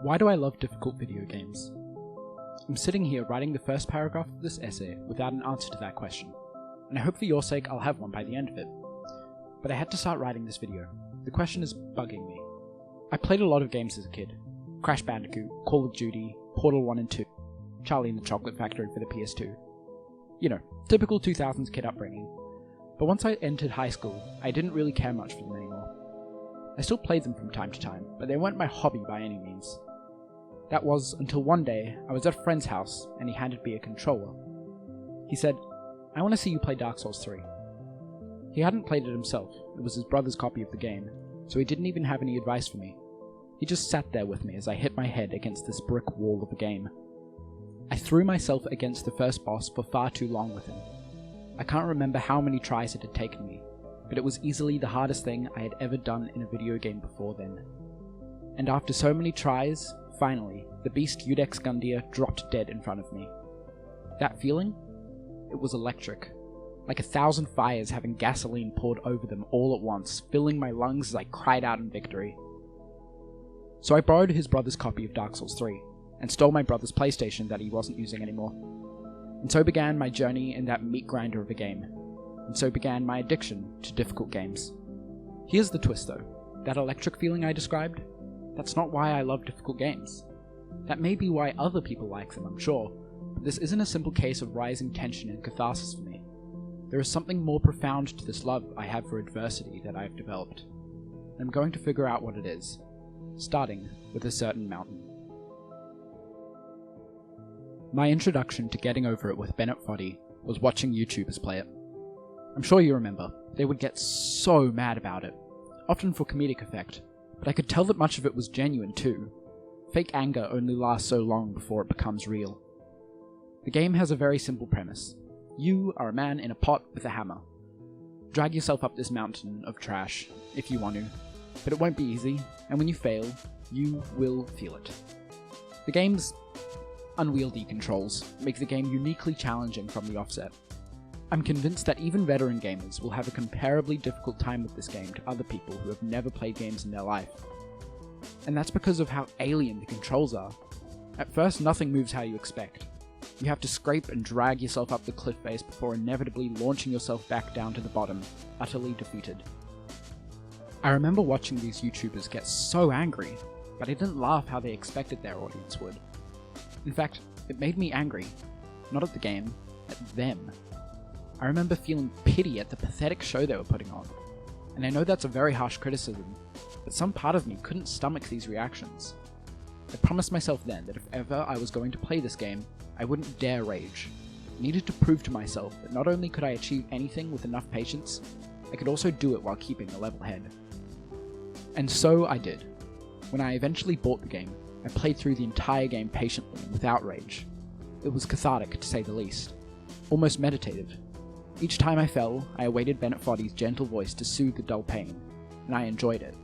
Why do I love difficult video games? I'm sitting here writing the first paragraph of this essay without an answer to that question, and I hope for your sake I'll have one by the end of it. But I had to start writing this video. The question is bugging me. I played a lot of games as a kid. Crash Bandicoot, Call of Duty, Portal 1 and 2, Charlie and the Chocolate Factory for the PS2. You know, typical 2000s kid upbringing. But once I entered high school, I didn't really care much for them anymore. I still played them from time to time, but they weren't my hobby by any means. That was until one day I was at a friend's house and he handed me a controller. He said, "I want to see you play Dark Souls 3. He hadn't played it himself, it was his brother's copy of the game, so he didn't even have any advice for me. He just sat there with me as I hit my head against this brick wall of a game. I threw myself against the first boss for far too long with him. I can't remember how many tries it had taken me, but it was easily the hardest thing I had ever done in a video game before then. And after so many tries, finally, the beast Udex Gundyr dropped dead in front of me. That feeling? It was electric. Like 1,000 fires having gasoline poured over them all at once, filling my lungs as I cried out in victory. So I borrowed his brother's copy of Dark Souls 3, and stole my brother's PlayStation that he wasn't using anymore. And so began my journey in that meat grinder of a game. And so began my addiction to difficult games. Here's the twist though. That electric feeling I described? That's not why I love difficult games. That may be why other people like them, I'm sure, but this isn't a simple case of rising tension and catharsis for me. There is something more profound to this love I have for adversity that I've developed. And I'm going to figure out what it is, starting with a certain mountain. My introduction to getting over it with Bennett Foddy was watching YouTubers play it. I'm sure you remember, they would get so mad about it, often for comedic effect, but I could tell that much of it was genuine too. Fake anger only lasts so long before it becomes real. The game has a very simple premise. You are a man in a pot with a hammer. Drag yourself up this mountain of trash, if you want to, but it won't be easy, and when you fail, you will feel it. The game's unwieldy controls make the game uniquely challenging from the offset. I'm convinced that even veteran gamers will have a comparably difficult time with this game to other people who have never played games in their life. And that's because of how alien the controls are. At first, nothing moves how you expect. You have to scrape and drag yourself up the cliff face before inevitably launching yourself back down to the bottom, utterly defeated. I remember watching these YouTubers get so angry, but I didn't laugh how they expected their audience would. In fact, it made me angry. Not at the game, at them. I remember feeling pity at the pathetic show they were putting on. And I know that's a very harsh criticism, but some part of me couldn't stomach these reactions. I promised myself then that if ever I was going to play this game, I wouldn't dare rage. I needed to prove to myself that not only could I achieve anything with enough patience, I could also do it while keeping a level head. And so I did. When I eventually bought the game, I played through the entire game patiently and without rage. It was cathartic, to say the least. Almost meditative. Each time I fell, I awaited Bennett Foddy's gentle voice to soothe the dull pain, and I enjoyed it.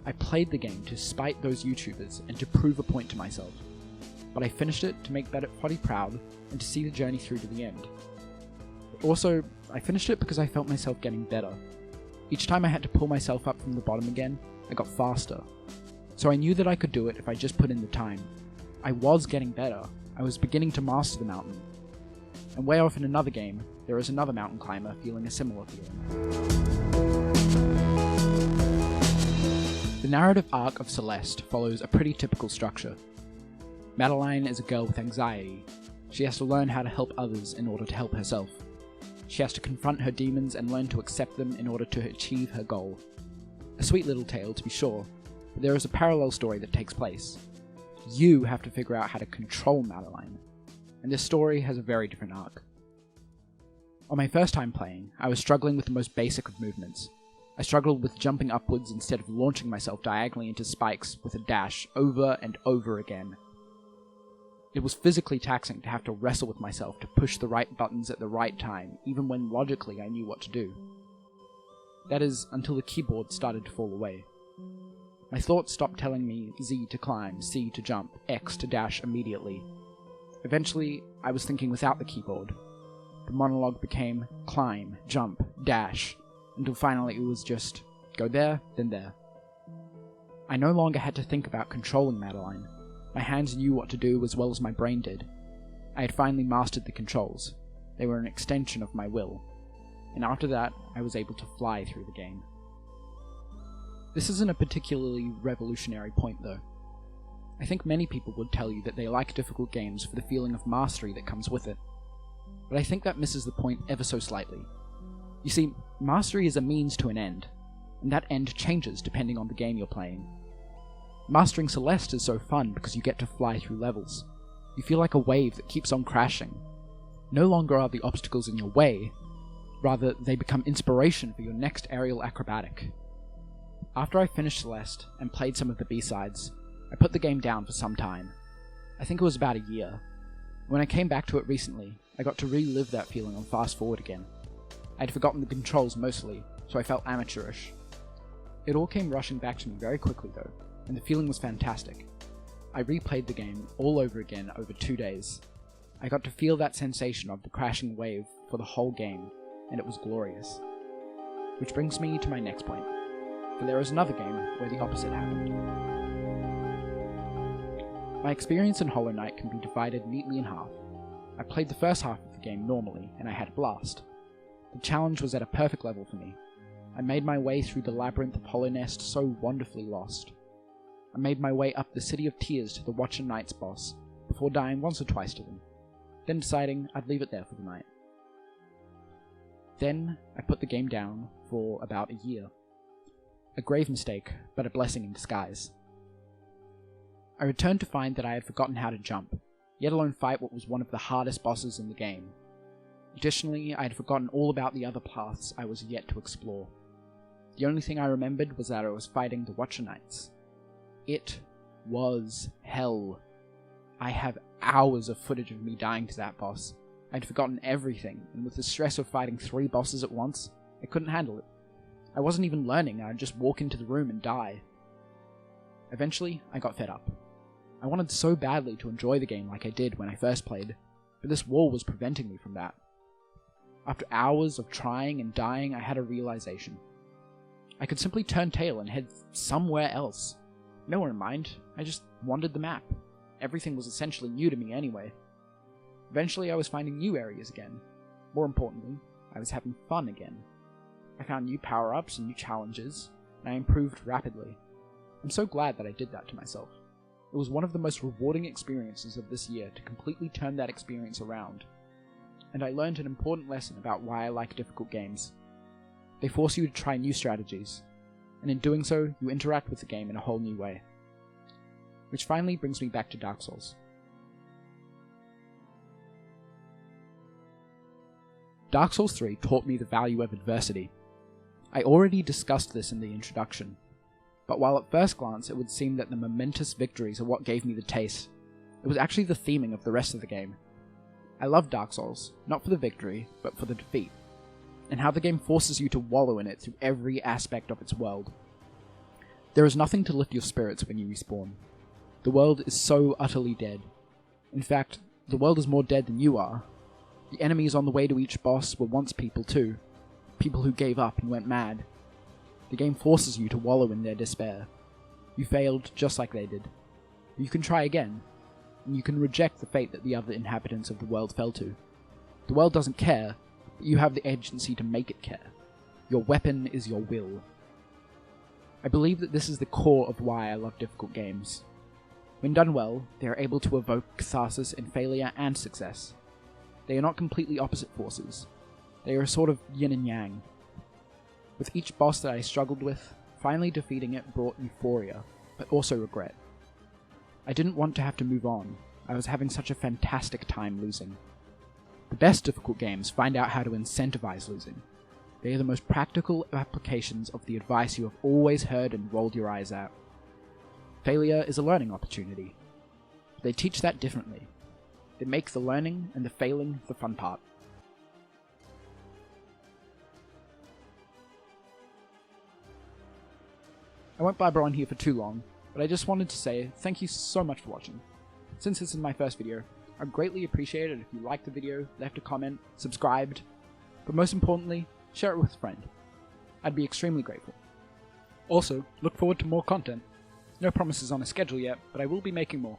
I played the game to spite those YouTubers and to prove a point to myself, but I finished it to make Bennett Foddy proud and to see the journey through to the end. But also, I finished it because I felt myself getting better. Each time I had to pull myself up from the bottom again, I got faster. So I knew that I could do it if I just put in the time. I was getting better. I was beginning to master the mountain. And way off in another game, there is another mountain climber feeling a similar feeling. The narrative arc of Celeste follows a pretty typical structure. Madeline is a girl with anxiety. She has to learn how to help others in order to help herself. She has to confront her demons and learn to accept them in order to achieve her goal. A sweet little tale, to be sure, but there is a parallel story that takes place. You have to figure out how to control Madeline, and this story has a very different arc. On my first time playing, I was struggling with the most basic of movements. I struggled with jumping upwards instead of launching myself diagonally into spikes with a dash over and over again. It was physically taxing to have to wrestle with myself to push the right buttons at the right time, even when logically I knew what to do. That is, until the keyboard started to fall away. My thoughts stopped telling me Z to climb, C to jump, X to dash immediately. Eventually, I was thinking without the keyboard. The monologue became climb, jump, dash, until finally it was just go there, then there. I no longer had to think about controlling Madeline. My hands knew what to do as well as my brain did. I had finally mastered the controls. They were an extension of my will. And after that, I was able to fly through the game. This isn't a particularly revolutionary point though. I think many people would tell you that they like difficult games for the feeling of mastery that comes with it. But I think that misses the point ever so slightly. You see, mastery is a means to an end, and that end changes depending on the game you're playing. Mastering Celeste is so fun because you get to fly through levels. You feel like a wave that keeps on crashing. No longer are the obstacles in your way, rather they become inspiration for your next aerial acrobatic. After I finished Celeste and played some of the B-sides, I put the game down for some time. I think it was about a year. When I came back to it recently, I got to relive that feeling on fast forward again. I had forgotten the controls mostly, so I felt amateurish. It all came rushing back to me very quickly though, and the feeling was fantastic. I replayed the game all over again over 2 days. I got to feel that sensation of the crashing wave for the whole game, and it was glorious. Which brings me to my next point, for there is another game where the opposite happened. My experience in Hollow Knight can be divided neatly in half. I played the first half of the game normally, and I had a blast. The challenge was at a perfect level for me. I made my way through the labyrinth of Hollow Nest so wonderfully lost. I made my way up the City of Tears to the Watcher Knight's boss, before dying once or twice to them, then deciding I'd leave it there for the night. Then I put the game down for about a year. A grave mistake, but a blessing in disguise. I returned to find that I had forgotten how to jump, yet alone fight what was one of the hardest bosses in the game. Additionally, I had forgotten all about the other paths I was yet to explore. The only thing I remembered was that I was fighting the Watcher Knights. It was hell. I have hours of footage of me dying to that boss. I had forgotten everything, and with the stress of fighting 3 bosses at once, I couldn't handle it. I wasn't even learning, I'd just walk into the room and die. Eventually, I got fed up. I wanted so badly to enjoy the game like I did when I first played, but this wall was preventing me from that. After hours of trying and dying, I had a realization. I could simply turn tail and head somewhere else. Nowhere in mind, I just wandered the map. Everything was essentially new to me anyway. Eventually I was finding new areas again. More importantly, I was having fun again. I found new power-ups and new challenges, and I improved rapidly. I'm so glad that I did that to myself. It was one of the most rewarding experiences of this year to completely turn that experience around. And I learned an important lesson about why I like difficult games. They force you to try new strategies, and in doing so, you interact with the game in a whole new way. Which finally brings me back to Dark Souls. Dark Souls 3 taught me the value of adversity. I already discussed this in the introduction, but while at first glance it would seem that the momentous victories are what gave me the taste, it was actually the theming of the rest of the game. I love Dark Souls, not for the victory, but for the defeat, and how the game forces you to wallow in it through every aspect of its world. There is nothing to lift your spirits when you respawn. The world is so utterly dead. In fact, the world is more dead than you are. The enemies on the way to each boss were once people too. People who gave up and went mad. The game forces you to wallow in their despair. You failed just like they did. You can try again, and you can reject the fate that the other inhabitants of the world fell to. The world doesn't care, but you have the agency to make it care. Your weapon is your will. I believe that this is the core of why I love difficult games. When done well, they are able to evoke catharsis in failure and success. They are not completely opposite forces. They are a sort of yin and yang. With each boss that I struggled with, finally defeating it brought euphoria, but also regret. I didn't want to have to move on. I was having such a fantastic time losing. The best difficult games find out how to incentivize losing. They are the most practical applications of the advice you have always heard and rolled your eyes at. Failure is a learning opportunity. They teach that differently. They make the learning and the failing the fun part. I won't blabber on here for too long, but I just wanted to say thank you so much for watching. Since this is my first video, I'd greatly appreciate it if you liked the video, left a comment, subscribed, but most importantly, share it with a friend. I'd be extremely grateful. Also, look forward to more content. No promises on a schedule yet, but I will be making more.